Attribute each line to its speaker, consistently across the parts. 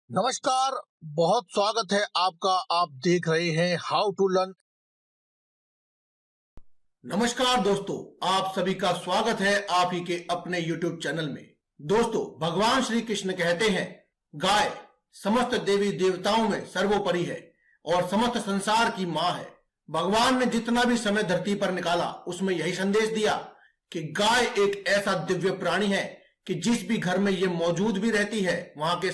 Speaker 1: नमस्कार। बहुत स्वागत है आपका। आप देख रहे हैं हाउ टू लर्न।
Speaker 2: नमस्कार दोस्तों, आप सभी का स्वागत है आप ही के अपने YouTube चैनल में। दोस्तों, भगवान श्री कृष्ण कहते हैं गाय समस्त देवी देवताओं में सर्वोपरि है और समस्त संसार की मां है। भगवान ने जितना भी समय धरती पर निकाला उसमें यही संदेश दिया कि गाय एक ऐसा दिव्य प्राणी है कि जिस भी घर में ये मौजूद भी रहती है वहां के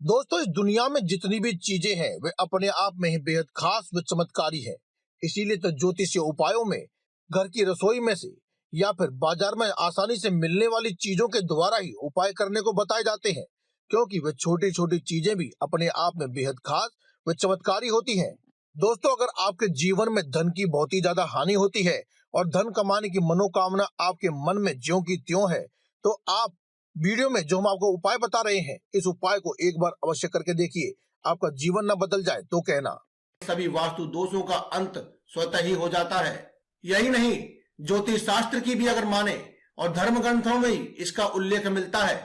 Speaker 1: दोस्तों, इस दुनिया में जितनी भी चीजें हैं वे अपने आप में ही बेहद खास व चमत्कारी है। इसीलिए तो ज्योतिषीय उपायों में घर की रसोई में से या फिर बाजार में आसानी से मिलने वाली चीजों के द्वारा ही उपाय करने को बताए जाते हैं, क्योंकि वे छोटी छोटी चीजें भी अपने आप में बेहद खास व चमत्कारी होती हैं। दोस्तों, अगर आपके जीवन में धन की बहुत ही ज्यादा हानि होती है और धन कमाने की मनोकामना आपके मन में ज्यों की त्यों है, तो आप वीडियो में जो हम आपको उपाय बता रहे हैं, इस उपाय को एक बार अवश्य करके देखिए। आपका जीवन न बदल जाए तो कहना।
Speaker 2: सभी वास्तु दोषों का अंत स्वतः ही हो जाता है। यही नहीं, ज्योतिष शास्त्र की भी अगर माने और धर्म ग्रंथों में ही इसका उल्लेख मिलता है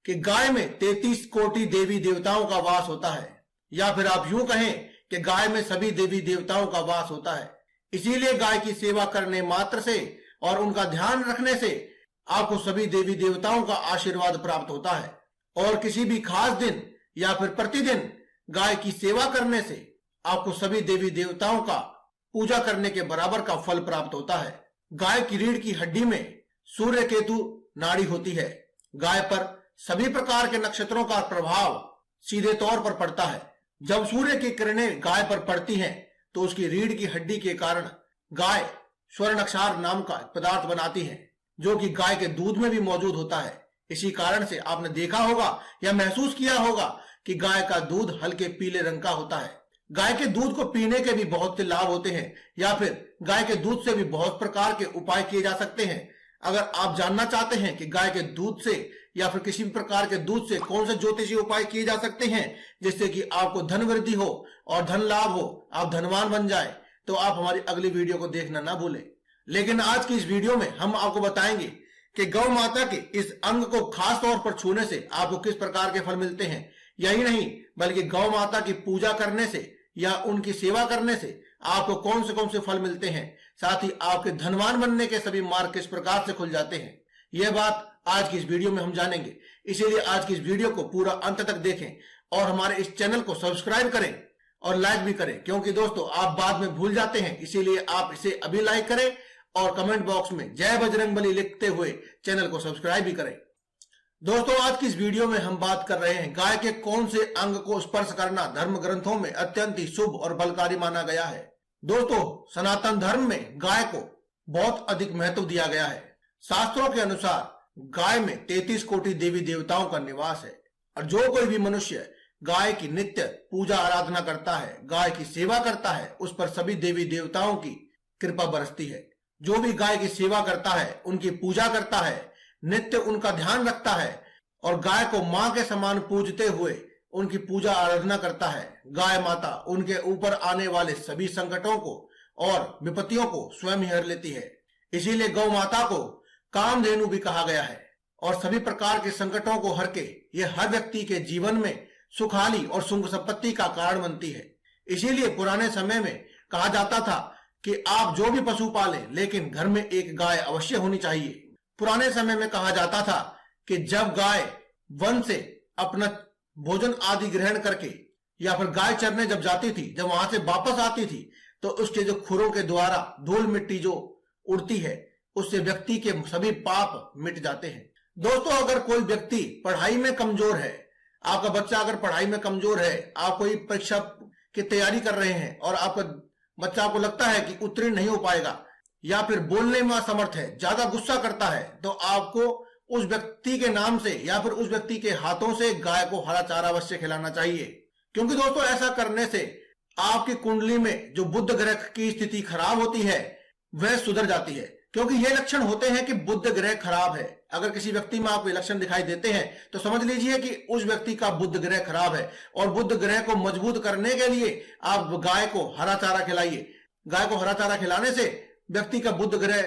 Speaker 2: कि गाय में 33 कोटि देवी देवताओं का वास होता है, या फिर आप यूं कहें कि गाय में सभी देवी देवताओं का वास होता है। इसीलिए गाय की सेवा करने मात्र से और उनका ध्यान रखने से आपको सभी देवी देवताओं का आशीर्वाद प्राप्त होता है, और किसी भी खास दिन या फिर प्रतिदिन गाय की सेवा करने से आपको सभी देवी देवताओं का पूजा करने के बराबर का फल प्राप्त होता है। गाय की रीढ़ की हड्डी में सूर्य केतु नाड़ी होती है। गाय पर सभी प्रकार के नक्षत्रों का प्रभाव सीधे तौर पर पड़ता है। जब सूर्य की किरणें गाय पर पड़ती हैं तो उसकी रीढ़ की हड्डी के कारण गाय स्वर्णाक्षर नाम का पदार्थ बनाती है, जो कि गाय के दूध में भी मौजूद होता है। इसी कारण से आपने देखा होगा या महसूस किया होगा कि गाय का दूध हल्के पीले रंग का होता है। गाय के दूध को पीने के भी बहुत से लाभ होते हैं, या फिर गाय के दूध से भी बहुत प्रकार के उपाय किए जा सकते हैं। अगर आप जानना चाहते हैं कि गाय के दूध से या फिर किसी भी प्रकार के दूध से कौन से ज्योतिषीय उपाय किए जा सकते हैं जिससे कि आपको धन वृद्धि हो और धन लाभ हो, आप धनवान बन जाए, तो आप हमारी अगली वीडियो को देखना ना भूलें। लेकिन आज की इस वीडियो में हम आपको बताएंगे कि गौ माता के इस अंग को खास तौर पर छूने से आपको किस प्रकार के फल मिलते हैं। यही नहीं, बल्कि गौ माता की पूजा करने से या उनकी सेवा करने से आपको कौन से फल मिलते हैं, साथ ही आपके धनवान बनने के सभी मार्ग किस प्रकार से खुल जाते हैं, यह बात आज की इस वीडियो में हम जानेंगे। इसीलिए आज की इस वीडियो को पूरा अंत तक देखें और हमारे इस चैनल को सब्सक्राइब करें और लाइक भी करें, क्योंकि दोस्तों आप बाद में भूल जाते हैं। इसीलिए आप इसे अभी लाइक करें और कमेंट बॉक्स में जय बजरंगबली लिखते हुए चैनल को सब्सक्राइब भी करें। दोस्तों, आज की इस वीडियो में हम बात कर रहे हैं गाय के कौन से अंग को स्पर्श करना धर्म ग्रंथों में अत्यंत ही शुभ और बलकारी माना गया है। दोस्तों, सनातन धर्म में गाय को बहुत अधिक महत्व दिया गया है। शास्त्रों के अनुसार गाय में 33 कोटि देवी देवताओं का निवास है, और जो कोई भी मनुष्य गाय की नित्य पूजा आराधना करता है, गाय की सेवा करता है, उस पर सभी देवी देवताओं की कृपा बरसती है। जो भी गाय की सेवा करता है, उनकी पूजा करता है, नित्य उनका ध्यान रखता है और गाय को मां के समान पूजते हुए उनकी पूजा आराधना करता है, गाय माता उनके ऊपर आने वाले सभी संकटों को और विपत्तियों को स्वयं ही हर लेती है। इसीलिए गौ माता को कामधेनु भी कहा गया है, और सभी प्रकार के संकटों को हर के यह हर व्यक्ति के जीवन में सुखाली और सुख संपत्ति का कारण बनती है। इसीलिए पुराने समय में कहा जाता था कि आप जो भी पशु पालें, लेकिन घर में एक गाय अवश्य होनी चाहिए। पुराने समय में कहा जाता था कि जब गाय वन से अपना भोजन आदि ग्रहण करके या फिर गाय चरने जब जाती थी, जब वहां से वापस आती थी, तो उसके जो खुरों के द्वारा धूल मिट्टी जो उड़ती है, उससे व्यक्ति के सभी पाप मिट जाते हैं। दोस्तों, अगर कोई व्यक्ति पढ़ाई में कमजोर है, आपका बच्चा अगर पढ़ाई में कमजोर है, आप कोई परीक्षा की तैयारी कर रहे हैं और आपका बच्चा को लगता है कि उत्तीर्ण नहीं हो पाएगा, या फिर बोलने में असमर्थ है, ज्यादा गुस्सा करता है, तो आपको उस व्यक्ति के नाम से या फिर उस व्यक्ति के हाथों से गाय को हरा चारा अवश्य खिलाना चाहिए। क्योंकि दोस्तों, ऐसा करने से आपकी कुंडली में जो बुध ग्रह की स्थिति खराब होती है वह सुधर जाती है। क्योंकि ये लक्षण होते हैं कि बुध ग्रह खराब है। अगर किसी व्यक्ति में आपको लक्षण दिखाई देते हैं तो समझ लीजिए कि उस व्यक्ति का बुध ग्रह खराब है, और बुध ग्रह को मजबूत करने के लिए आप गाय को हरा चारा खिलाइए। गाय को हरा चारा खिलाने से व्यक्ति का बुध ग्रह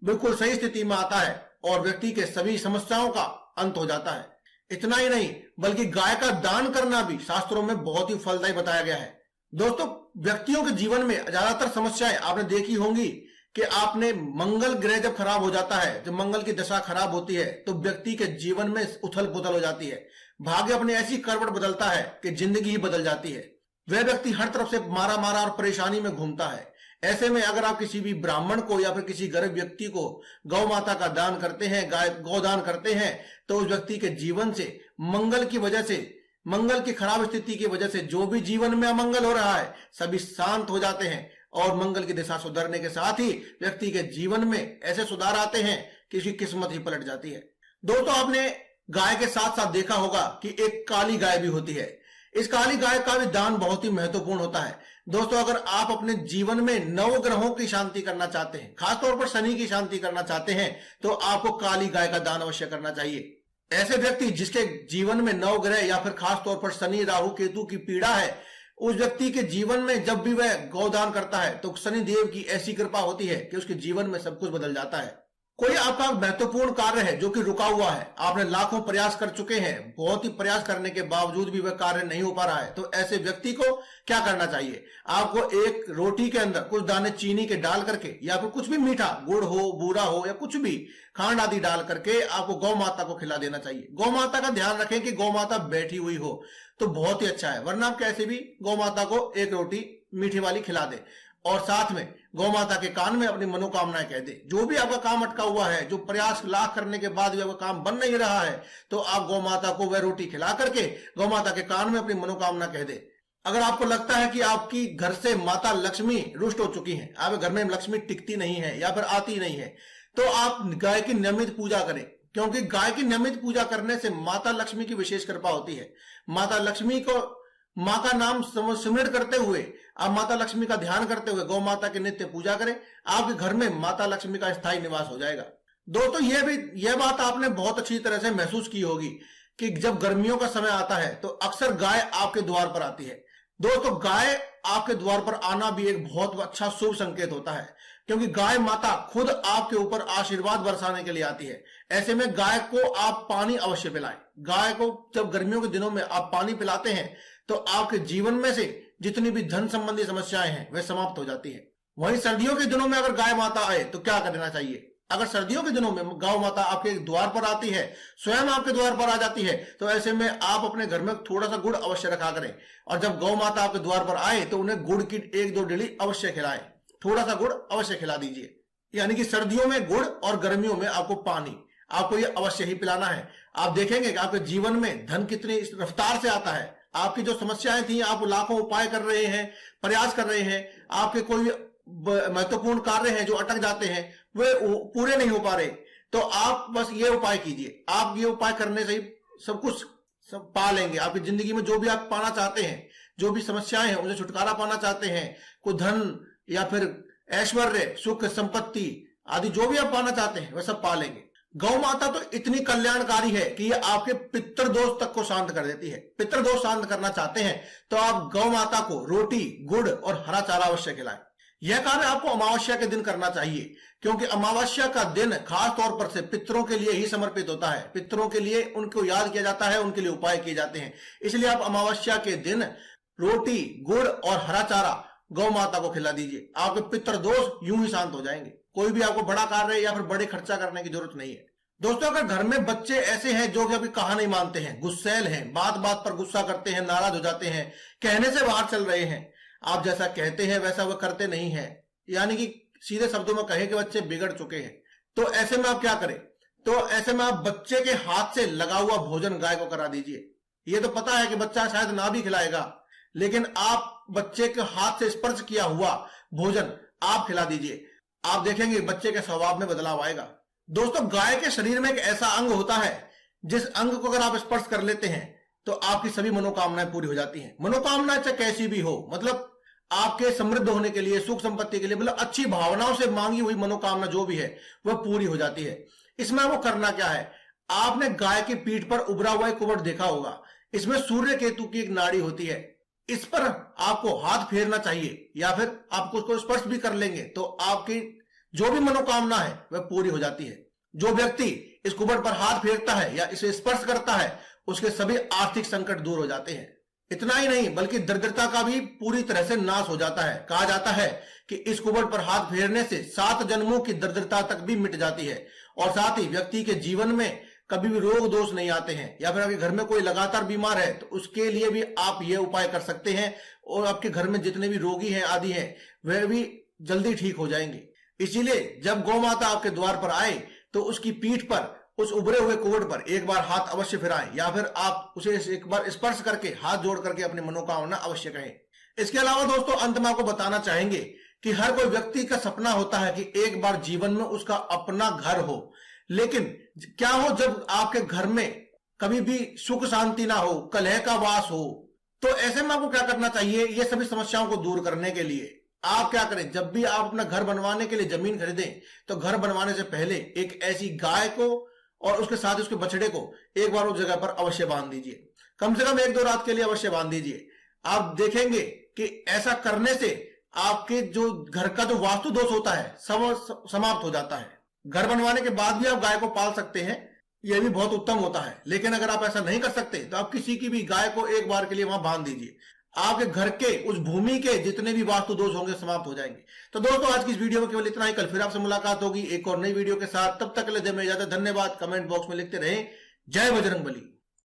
Speaker 2: बिल्कुल सही स्थिति में आता है और व्यक्ति के सभी समस्याओं का अंत हो जाता है। इतना ही नहीं बल्कि गाय का दान करना भी शास्त्रों में बहुत ही फलदायी बताया गया है। दोस्तों, व्यक्तियों के जीवन में ज्यादातर समस्याएं आपने देखी होंगी कि आपने मंगल ग्रह जब खराब हो जाता है, जब मंगल की दशा खराब होती है तो व्यक्ति के जीवन में उथल पुथल हो जाती है, भाग्य अपनी ऐसी करवट बदलता है कि जिंदगी ही बदल जाती है। वह व्यक्ति हर तरफ से मारा मारा और परेशानी में घूमता है। ऐसे में अगर आप किसी भी ब्राह्मण को या फिर किसी गरीब व्यक्ति को गौ माता का दान करते हैं, गाय गोदान करते हैं, तो उस व्यक्ति के जीवन से मंगल की वजह से, मंगल की खराब स्थिति की वजह से जो भी जीवन में अमंगल हो रहा है सभी शांत हो जाते हैं और मंगल की दिशा सुधरने के साथ ही व्यक्ति के जीवन में ऐसे सुधार आते हैं कि उसकी किस्मत ही पलट जाती है। दोस्तों, आपने गाय के साथ साथ देखा होगा कि एक काली गाय भी होती है। इस काली गाय का भी दान बहुत ही महत्वपूर्ण होता है। दोस्तों, अगर आप अपने जीवन में नवग्रहों की शांति करना चाहते हैं, खासतौर पर शनि की शांति करना चाहते हैं, तो आपको काली गाय का दान अवश्य करना चाहिए। ऐसे व्यक्ति जिसके जीवन में नवग्रह या फिर खासतौर पर शनि राहु केतु की पीड़ा है, उस व्यक्ति के जीवन में जब भी वह गौदान करता है तो शनि देव की ऐसी कृपा होती है कि उसके जीवन में सब कुछ बदल जाता है। कोई आपका महत्वपूर्ण कार्य है जो कि रुका हुआ है, आपने लाखों प्रयास कर चुके हैं, बहुत ही प्रयास करने के बावजूद भी वह कार्य नहीं हो पा रहा है, तो ऐसे व्यक्ति को क्या करना चाहिए? आपको एक रोटी के अंदर कुछ दाने चीनी के डाल करके या फिर कुछ भी मीठा, गुड़ हो, बूरा हो या कुछ भी खांड आदि डाल करके आपको गौ माता को खिला देना चाहिए। गौ माता का ध्यान रखें कि गौ माता बैठी हुई हो तो बहुत ही अच्छा है, वरना आप कैसे भी गौ माता को एक रोटी मीठी वाली खिला दे और साथ में गौ माता के कान में अपनी मनोकामनाएं कह दे। जो भी आपका काम अटका हुआ है, जो प्रयास लाख करने के बाद भी आपका काम बन नहीं रहा है, तो आप गौ माता को वह रोटी खिला करके गौ माता के कान में अपनी मनोकामना कह दे। अगर आपको लगता है कि आपकी घर से माता लक्ष्मी रुष्ट हो चुकी है, आपके घर में लक्ष्मी टिकती नहीं है या फिर आती नहीं है, तो आप गाय की नियमित पूजा करें, क्योंकि गाय की नियमित पूजा करने से माता लक्ष्मी की विशेष कृपा होती है। माता लक्ष्मी को माँ का नाम स्मरण करते हुए, आप माता लक्ष्मी का ध्यान करते हुए गौ माता की नित्य पूजा करें, आपके घर में माता लक्ष्मी का स्थायी निवास हो जाएगा। दोस्तों, यह बात आपने बहुत अच्छी तरह से महसूस की होगी कि जब गर्मियों का समय आता है तो अक्सर गाय आपके द्वार पर आती है। दोस्तों, गाय आपके द्वार पर आना भी एक बहुत अच्छा शुभ संकेत होता है, क्योंकि गाय माता खुद आपके ऊपर आशीर्वाद बरसाने के लिए आती है। ऐसे में गाय को आप पानी अवश्य पिलाएं। गाय को जब गर्मियों के दिनों में आप पानी पिलाते हैं तो आपके जीवन में से जितनी भी धन संबंधी समस्याएं हैं वे समाप्त हो जाती है। वहीं सर्दियों के दिनों में अगर गाय माता आए तो क्या करना चाहिए? अगर सर्दियों के दिनों में गौ माता आपके द्वार पर आती है, स्वयं आपके द्वार पर आ जाती है, तो ऐसे में आप अपने घर में थोड़ा सा गुड़ अवश्य रखा करें और जब गौ माता आपके द्वार पर आए तो उन्हें गुड़ की 1-2 डेली अवश्य खिलाएं। थोड़ा सा गुड़ अवश्य खिला दीजिए। यानी कि सर्दियों में गुड़ और गर्मियों में आपको पानी, आपको ये अवश्य ही पिलाना है। आप देखेंगे कि आपके जीवन में धन कितनी रफ्तार से आता है। आपकी जो समस्याएं थी, आप लाखों उपाय कर रहे हैं, प्रयास कर रहे हैं, आपके कोई महत्वपूर्ण कार्य हैं जो अटक जाते हैं, वे पूरे नहीं हो पा रहे, तो आप बस ये उपाय कीजिए। आप ये उपाय करने से ही सब कुछ सब पा लेंगे। आपकी जिंदगी में जो भी आप पाना चाहते हैं, जो भी समस्याएं हैं, उनसे छुटकारा पाना चाहते हैं, कोई धन या फिर ऐश्वर्य, सुख, संपत्ति आदि जो भी आप पाना चाहते हैं वह सब पा लेंगे। गौ माता तो इतनी कल्याणकारी है कि ये आपके पितृदोष तक को शांत कर देती है। पितृदोष शांत करना चाहते हैं तो आप गौ माता को रोटी, गुड़ और हरा चारा अवश्य खिलाएं। यह कार्य आपको अमावस्या के दिन करना चाहिए, क्योंकि अमावस्या का दिन खास तौर पर से पितरों के लिए ही समर्पित होता है। पितरों के लिए उनको याद किया जाता है, उनके लिए उपाय किए जाते हैं। इसलिए आप अमावस्या के दिन रोटी, गुड़ और हरा चारा गौ माता को खिला दीजिए। आपके पितृदोष यूं ही शांत हो जाएंगे। कोई भी आपको बड़ा कार्य या फिर बड़े खर्चा करने की जरूरत नहीं है। दोस्तों, अगर घर में बच्चे ऐसे हैं जो कि अभी कहा नहीं मानते हैं, गुस्सैल हैं, बात बात पर गुस्सा करते हैं, नाराज हो जाते हैं, कहने से बाहर चल रहे हैं, आप जैसा कहते हैं वैसा वह करते नहीं है, यानी कि सीधे शब्दों में कहें कि बच्चे बिगड़ चुके हैं, तो ऐसे में आप क्या करें? तो ऐसे में आप बच्चे के हाथ से लगा हुआ भोजन गाय को करा दीजिए। ये तो पता है कि बच्चा शायद ना भी खिलाएगा, लेकिन आप बच्चे के हाथ से स्पर्श किया हुआ भोजन आप खिला दीजिए। आप देखेंगे बच्चे के स्वभाव में बदलाव आएगा। दोस्तों, गाय के शरीर में एक ऐसा अंग होता है जिस अंग को अगर आप स्पर्श कर लेते हैं तो आपकी सभी मनोकामनाएं पूरी हो जाती हैं। मनोकामना चाहे कैसी भी हो, मतलब आपके समृद्ध होने के लिए, सुख संपत्ति के लिए, मतलब अच्छी भावनाओं से मांगी हुई मनोकामना जो भी है वह पूरी हो जाती है। इसमें वो करना क्या है? आपने गाय की पीठ पर उभरा हुआ एक कुबड़ देखा होगा। इसमें सूर्य केतु की एक नाड़ी होती है। इस पर आपको हाथ फेरना चाहिए या फिर आप उसको स्पर्श भी कर लेंगे तो आपकी जो भी मनोकामना है वह पूरी हो जाती है। जो व्यक्ति इस कुबड़ पर हाथ फेरता है या इसे स्पर्श करता है उसके सभी आर्थिक संकट दूर हो जाते हैं। इतना ही नहीं बल्कि दरिद्रता का भी पूरी तरह से नाश हो जाता है। कहा जाता है कि इस कुबड़ पर हाथ फेरने से 7 जन्मों की दरिद्रता तक भी मिट जाती है और साथ ही व्यक्ति के जीवन में कभी भी रोग दोष नहीं आते हैं। या फिर आपके घर में कोई लगातार बीमार है तो उसके लिए भी आप ये उपाय कर सकते हैं और आपके घर में जितने भी रोगी हैं आदि हैं वह भी जल्दी ठीक हो जाएंगे। इसीलिए जब गौ माता आपके द्वार पर आए तो उसकी पीठ पर उस उभरे हुए कुबड़ पर एक बार हाथ अवश्य फिराएं या फिर आप उसे एक बार स्पर्श करके हाथ जोड़ करके अपनी मनोकामना अवश्य कहें। इसके अलावा दोस्तों अंत में आपको बताना चाहेंगे कि हर कोई व्यक्ति का सपना होता है कि एक बार जीवन में उसका अपना घर हो, लेकिन क्या हो जब आपके घर में कभी भी सुख शांति ना हो, कलह का वास हो, तो ऐसे में आपको क्या करना चाहिए? ये सभी समस्याओं को दूर करने के लिए आप क्या करें, जब भी आप अपना घर बनवाने के लिए जमीन खरीदें तो घर बनवाने से पहले एक ऐसी गाय को और उसके साथ उसके बछड़े को एक बार उस जगह पर अवश्य बांध दीजिए। कम से कम 1-2 रात के लिए अवश्य बांध दीजिए। आप देखेंगे कि ऐसा करने से आपके जो घर का जो वास्तु दोष होता है सब समाप्त हो जाता है। घर बनवाने के बाद भी आप गाय को पाल सकते हैं, यह भी बहुत उत्तम होता है। लेकिन अगर आप ऐसा नहीं कर सकते तो आप किसी की भी गाय को एक बार के लिए वहां बांध दीजिए। आपके घर के उस भूमि के जितने भी वास्तु दोष होंगे समाप्त हो जाएंगे। तो दोस्तों आज की इस वीडियो में केवल इतना ही। कल फिर आपसे मुलाकात होगी एक और नई वीडियो के साथ। तब तक के लिए दे में इजाजत। धन्यवाद। कमेंट बॉक्स में लिखते रहें जय बजरंगबली।